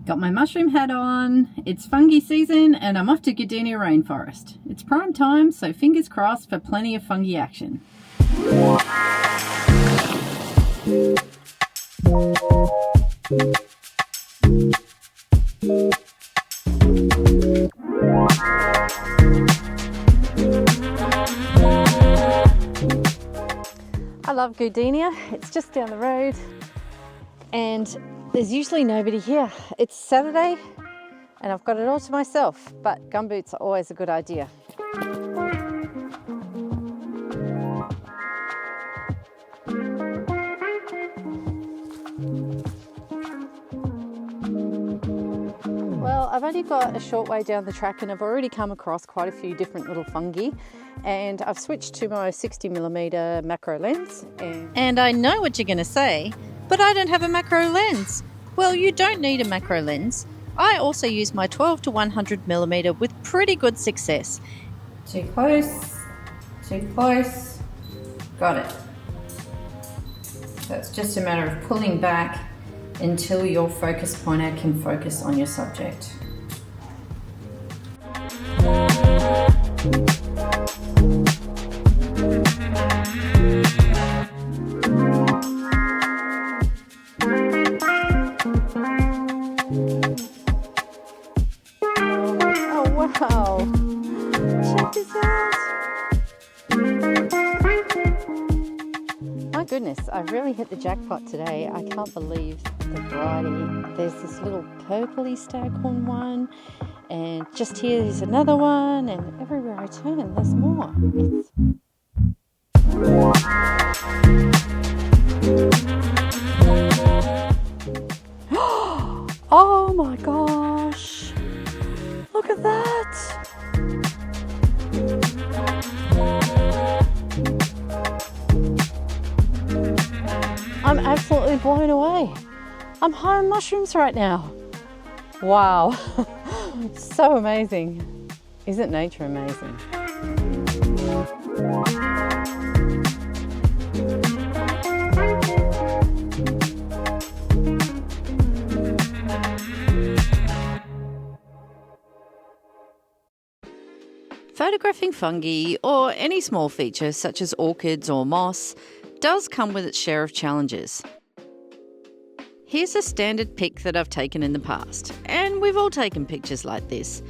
Got my mushroom hat on, it's fungi season and I'm off to Gardenia Rainforest. It's prime time, so fingers crossed for plenty of fungi action. I love Gardenia, it's just down the road and there's usually nobody here. It's Saturday and I've got it all to myself, but gumboots are always a good idea. Well, I've only got a short way down the track and I've already come across quite a few different little fungi, and I've switched to my 60mm macro lens. And I know what you're going to say, but I don't have a macro lens. Well, you don't need a macro lens. I also use my 12 to 100mm with pretty good success. Too close, got it. So it's just a matter of pulling back until your focus pointer can focus on your subject. Wow, check this out. My goodness, I really hit the jackpot today. I can't believe the variety. There's this little purpley staghorn one, and just here there's another one, and everywhere I turn there's more. Oh my gosh! Look at that! I'm absolutely blown away. I'm high on mushrooms right now. Wow, so amazing. Isn't nature amazing? Photographing fungi, or any small feature such as orchids or moss, does come with its share of challenges. Here's a standard pic that I've taken in the past, and we've all taken pictures like this.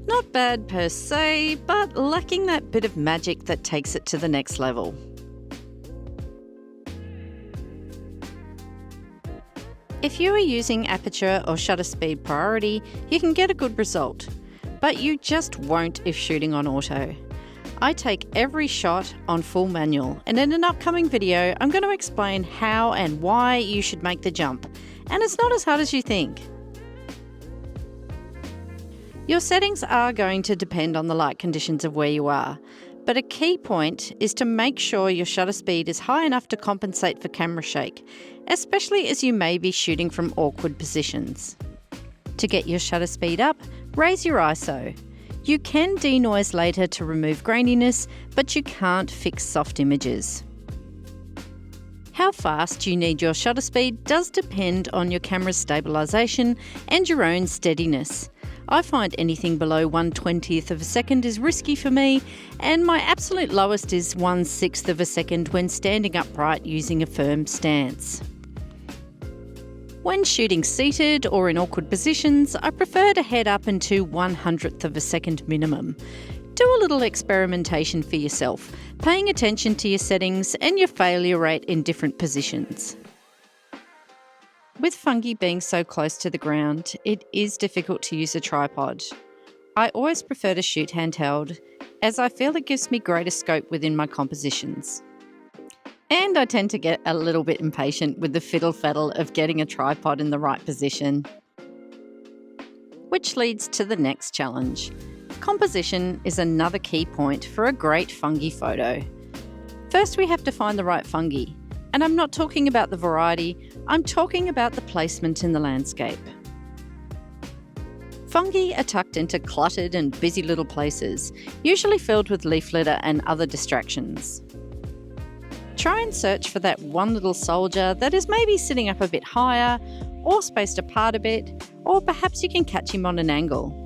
Not bad per se, but lacking that bit of magic that takes it to the next level. If you are using aperture or shutter speed priority, you can get a good result, but you just won't if shooting on auto. I take every shot on full manual, and in an upcoming video I'm going to explain how and why you should make the jump, and it's not as hard as you think. Your settings are going to depend on the light conditions of where you are, but a key point is to make sure your shutter speed is high enough to compensate for camera shake, especially as you may be shooting from awkward positions. To get your shutter speed up, raise your ISO. You can denoise later to remove graininess, but you can't fix soft images. How fast you need your shutter speed does depend on your camera's stabilisation and your own steadiness. I find anything below 1/20th of a second is risky for me, and my absolute lowest is 1/6 of a second when standing upright using a firm stance. When shooting seated or in awkward positions, I prefer to head up into 1/100th of a second minimum. Do a little experimentation for yourself, paying attention to your settings and your failure rate in different positions. With fungi being so close to the ground, it is difficult to use a tripod. I always prefer to shoot handheld, as I feel it gives me greater scope within my compositions. And I tend to get a little bit impatient with the fiddle-faddle of getting a tripod in the right position. Which leads to the next challenge. Composition is another key point for a great fungi photo. First, we have to find the right fungi. And I'm not talking about the variety, I'm talking about the placement in the landscape. Fungi are tucked into cluttered and busy little places, usually filled with leaf litter and other distractions. Try and search for that one little soldier that is maybe sitting up a bit higher, or spaced apart a bit, or perhaps you can catch him on an angle.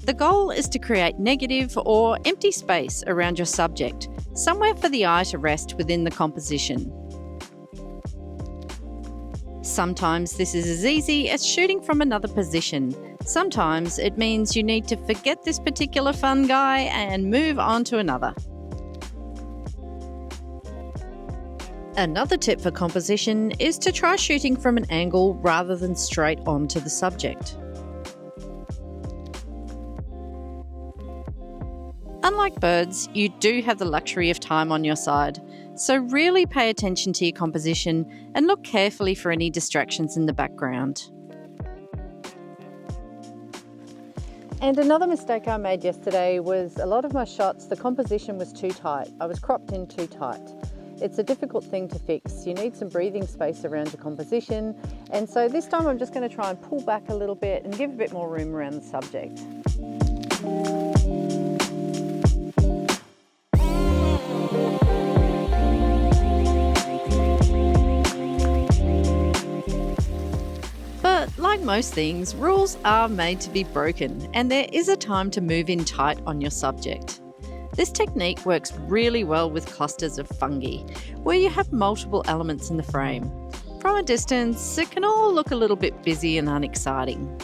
The goal is to create negative or empty space around your subject, somewhere for the eye to rest within the composition. Sometimes this is as easy as shooting from another position. Sometimes it means you need to forget this particular fungi and move on to another. Another tip for composition is to try shooting from an angle rather than straight onto the subject. Unlike birds, you do have the luxury of time on your side, so really pay attention to your composition and look carefully for any distractions in the background. And another mistake I made yesterday was a lot of my shots, the composition was too tight. I was cropped in too tight. It's a difficult thing to fix. You need some breathing space around your composition. And so this time I'm just going to try and pull back a little bit and give a bit more room around the subject. But like most things, rules are made to be broken, and there is a time to move in tight on your subject. This technique works really well with clusters of fungi, where you have multiple elements in the frame. From a distance, it can all look a little bit busy and unexciting.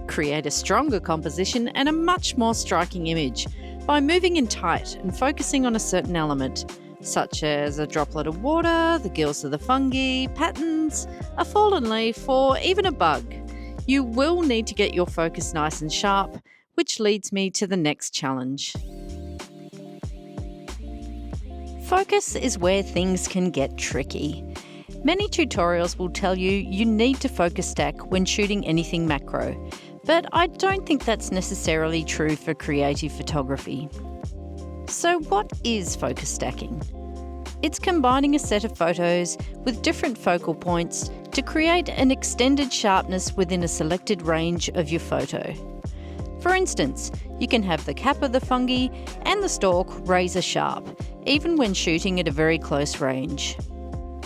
Create a stronger composition and a much more striking image by moving in tight and focusing on a certain element, such as a droplet of water, the gills of the fungi, patterns, a fallen leaf, or even a bug. You will need to get your focus nice and sharp, which leads me to the next challenge. Focus is where things can get tricky. Many tutorials will tell you you need to focus stack when shooting anything macro, but I don't think that's necessarily true for creative photography. So what is focus stacking? It's combining a set of photos with different focal points to create an extended sharpness within a selected range of your photo. For instance, you can have the cap of the fungi and the stalk razor sharp, even when shooting at a very close range.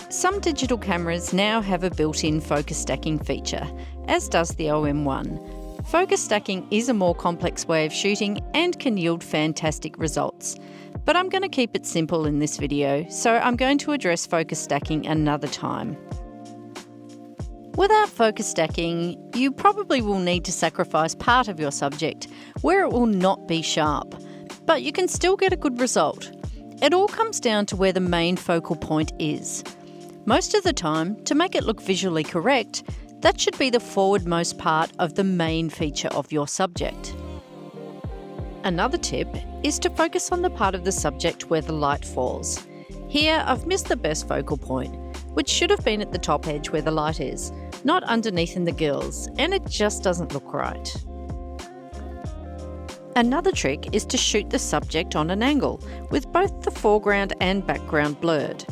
Some digital cameras now have a built-in focus stacking feature, as does the OM1. Focus stacking is a more complex way of shooting and can yield fantastic results. But I'm going to keep it simple in this video, so I'm going to address focus stacking another time. Without focus stacking, you probably will need to sacrifice part of your subject where it will not be sharp, but you can still get a good result. It all comes down to where the main focal point is. Most of the time, to make it look visually correct, that should be the forwardmost part of the main feature of your subject. Another tip is to focus on the part of the subject where the light falls. Here, I've missed the best focal point, which should have been at the top edge where the light is, not underneath in the gills, and it just doesn't look right. Another trick is to shoot the subject on an angle, with both the foreground and background blurred,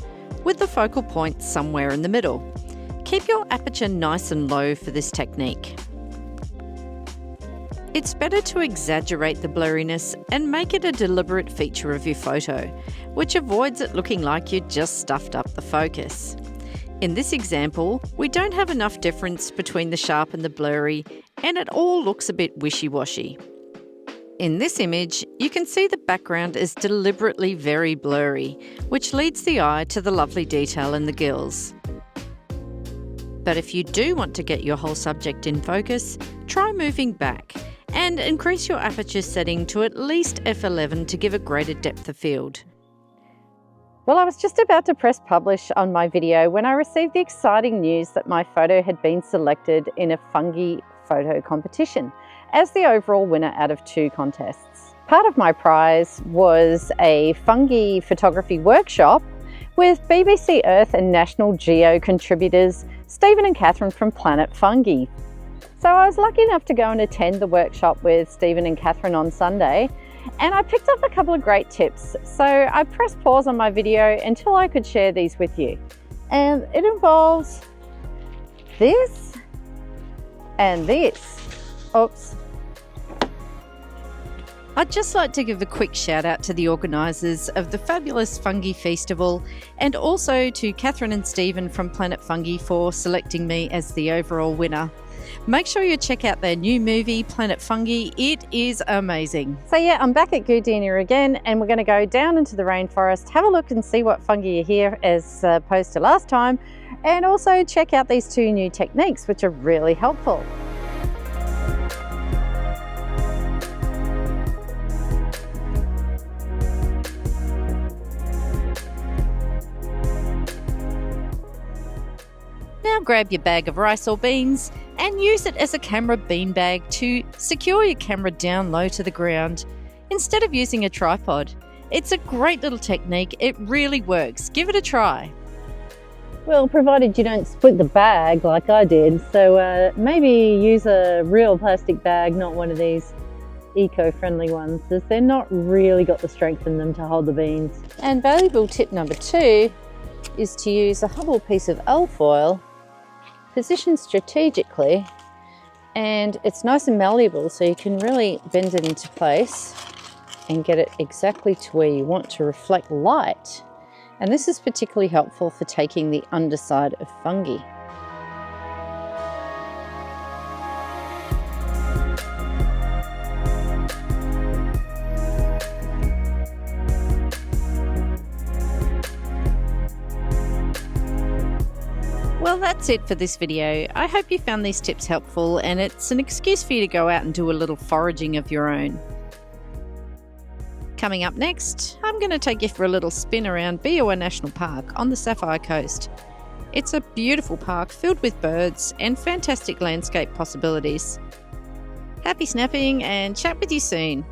with the focal point somewhere in the middle. Keep your aperture nice and low for this technique. It's better to exaggerate the blurriness and make it a deliberate feature of your photo, which avoids it looking like you just stuffed up the focus. In this example, we don't have enough difference between the sharp and the blurry, and it all looks a bit wishy-washy. In this image, you can see the background is deliberately very blurry, which leads the eye to the lovely detail in the gills. But if you do want to get your whole subject in focus, try moving back and increase your aperture setting to at least f11 to give a greater depth of field. Well, I was just about to press publish on my video when I received the exciting news that my photo had been selected in a fungi photo competition as the overall winner out of 2 contests. Part of my prize was a fungi photography workshop with BBC Earth and National Geo contributors Stephen and Catherine from Planet Fungi. So I was lucky enough to go and attend the workshop with Stephen and Catherine on Sunday, and I picked up a couple of great tips. So I pressed pause on my video until I could share these with you. And it involves this and this. Oops. I'd just like to give a quick shout out to the organisers of the fabulous Fungi Festival, and also to Catherine and Stephen from Planet Fungi for selecting me as the overall winner. Make sure you check out their new movie, Planet Fungi. It is amazing. So yeah, I'm back at Gardenia again, and we're going to go down into the rainforest, have a look and see what fungi are here as opposed to last time, and also check out these two new techniques, which are really helpful. Now grab your bag of rice or beans and use it as a camera beanbag to secure your camera down low to the ground instead of using a tripod. It's a great little technique, it really works. Give it a try. Well, provided you don't split the bag like I did, so maybe use a real plastic bag, not one of these eco-friendly ones, as they're not really got the strength in them to hold the beans. And valuable tip number 2 is to use a humble piece of alfoil positioned strategically, and it's nice and malleable, so you can really bend it into place and get it exactly to where you want to reflect light. And this is particularly helpful for taking the underside of fungi. Well, that's it for this video. I hope you found these tips helpful, and it's an excuse for you to go out and do a little foraging of your own. Coming up next, I'm going to take you for a little spin around Biwa National Park on the Sapphire Coast. It's a beautiful park filled with birds and fantastic landscape possibilities. Happy snapping, and chat with you soon.